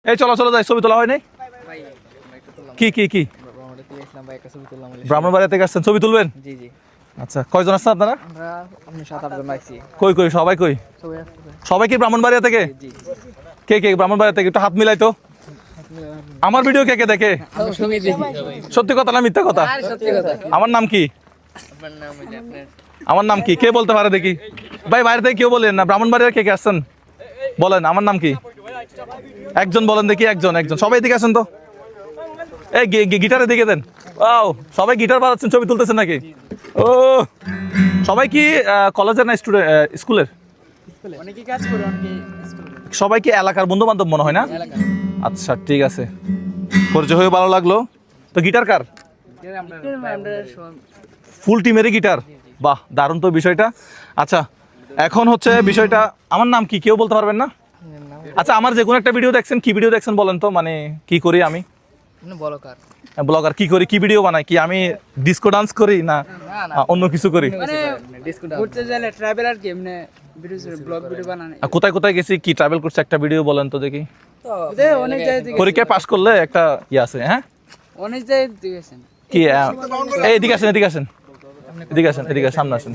এই চলো চলো যাই, ছবি তোলা হয় নাই? কি কি কি ব্রাহ্মণবাড়িয়া থেকে আসছেন, ছবি তুলবেন? জি জি। আচ্ছা, কয়জন আসছেন আপনারা? আমরা আপনি 7-8 জন আইছি। কই কই সবাই কই? সবাই কি ব্রাহ্মণবাড়িয়া থেকে? জি। কে কে ব্রাহ্মণবাড়িয়া থেকে? একটু হাত মিলাই তো। আমার ভিডিও কে কে দেখে? আমরা সবাই দেখি। সত্যি কথা না মিথ্যা কথা? আর সত্যি কথা। আমার নাম কি? আপনার নাম হইলো আপনার আমার নাম কি কে বলতে পারে দেখি? ভাই বাইরে থেকে কেউ বলেন না, ব্রাহ্মণবাড়িয়ার কে কে আসছেন বলেন, আমার নাম কি? একজন বলেন দেখি, একজন একজন। সবাই এদিকে আসেন তো, এই গিটারের দিকে দেন। ওয়াও, সবাই গিটার বাজাচ্ছেন, ছবি তুলতেছেন নাকি? ও, সবাই কি কলেজের না স্টুডেন্ট, স্কুলের? অনেকে কাজ করে, অনেকে স্কুল সবাই কি এলাকার বন্ধু বান্ধব মনে হয় না? এলাকা। আচ্ছা ঠিক আছে, পরিচয় হয়ে ভালো লাগলো। তো গিটার কার? আমরা ফুল টিমেরই গিটার? বাহ, দারুণ তো বিষয়টা। আচ্ছা, এখন হচ্ছে বিষয়টা, আমার নাম কি কেউ বলতে পারবেন না? আচ্ছা, আমার যে কোনো একটা ভিডিও দেখছেন, কি ভিডিও দেখছেন বলেন তো, মানে কি করি আমি? বলো কার? ব্লগার। কি করি, কি ভিডিও বানাই? কি আমি ডিস্কো ডান্স করি না অন্য কিছু করি? মানে ঘুরতে গেলে ট্রাভেলার কি এমনি ভিডিও ব্লগ ভিডিও বানানো। কোথায় কোথায় গেছি, কি ট্রাভেল করছি, একটা ভিডিও বলেন তো দেখি। তো অনেক জায়গায় পরীক্ষায় পাস করলে একটা ইয়ে আছে। হ্যাঁ, অনেক জায়গায় গেছেন। কি এই এদিকে আসেন, এদিকে আসেন, এদিকে আসেন, এদিকে সামনে আসেন।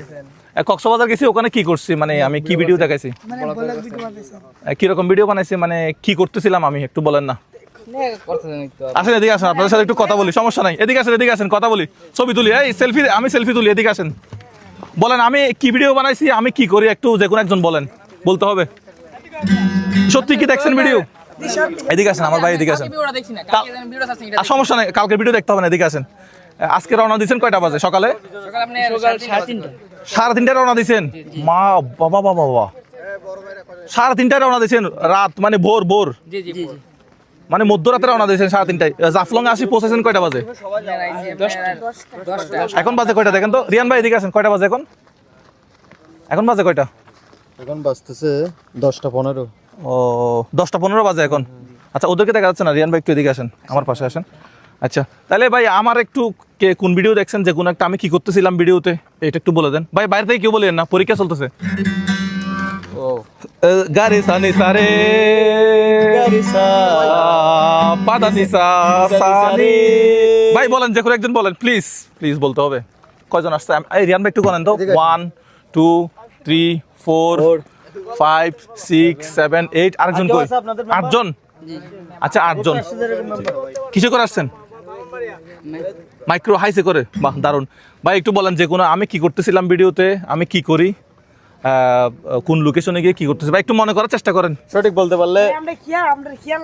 কক্সবাজার গেছি, ওখানে কি করছি, মানে আমি কি ভিডিও দেখাইছি, মানে ব্লগ ভিডিও বানাইছেন। কিরকম ভিডিও বানাইছি, মানে কি করতেছিলাম আমি, একটু বলেন না। করতে জানি তো। আসেন এদিকে আসেন, আপনাদের সাথে একটু কথা বলি, সমস্যা নাই। এদিকে আসেন, এদিকে আসেন, কথা বলি, ছবি তুলি। এই সেলফি, আমি সেলফি তুলি, এদিকে আসেন। বলেন আমি কি ভিডিও বানাইছি, আমি কি করি, একটু যে কোনো একজন বলেন, বলতে হবে। সত্যি কি দেখছেন ভিডিও? এদিকে আসেন, আমার ভাই এদিকে আসেন। ভিডিওটা দেখছি না, কালকে আমি ভিডিওটা চাচ্ছি এটা। সমস্যা নাই, কালকে ভিডিও দেখতে হবে না, এদিকে আসেন। আজকে রওনা দিয়েছেন কয়টা বাজে? সকালে সকাল আপনি সকাল 3:30। 3:30 রওনা দিয়েছেন? মা বাবা বাবা বাবা, 3:30 রওনা দিয়েছেন, রাত মানে ভোর ভোর, জি জি জি। মানে মধ্যরাতে রওনা দিয়েছেন 3:30। জাফলং আসি পৌঁছেছেন কয়টা বাজে? 10টা। এখন বাজে কয়টা দেখেন তো, রিয়ান ভাই এদিকে আসেন, কয়টা বাজে এখন? এখন বাজে কয়টা? এখন বাজতেছে 10:15। ও, 10:15 বাজে এখন। আচ্ছা, ওদেরকে দেখা যাচ্ছে না। রিয়ান ভাই একটু এদিকে আসেন, আমার পাশে আসেন। আচ্ছা, তাহলে ভাই আমার একটু কে কোন ভিডিও দেখছেন, যে কোনো একটা আমি কি করতেছিলাম ভিডিওতে, এটা একটু বলে দেন ভাই। বাইরে থেকে কেউ বলেন না, পরীক্ষা চলতেছে। ও গারি সানি সারে গারি সা পাদা নিসা সানি। ভাই বলেন, যে কোনো একজন বলেন, প্লিজ প্লিজ বলতে হবে। কয়জন আসছে? এই রিয়ান ভাই একটু বলেন তো। 1 2 3 4 5 6 7 8। আরেকজন কই? 8 জন? আচ্ছা 8 জন। কিসে করে আসছেন? মাইক্রো হাইসে করে? বাহ, দারুণ। ভাই একটু বলেন, যে কোনো আমি কি করতেছিলাম ভিডিওতে, আমি কি করি, কোন লোকেশনে গিয়ে কি করতেছি, ভাই একটু মনে করার চেষ্টা করেন। সঠিক বলতে পারলে আমরা খেয়াল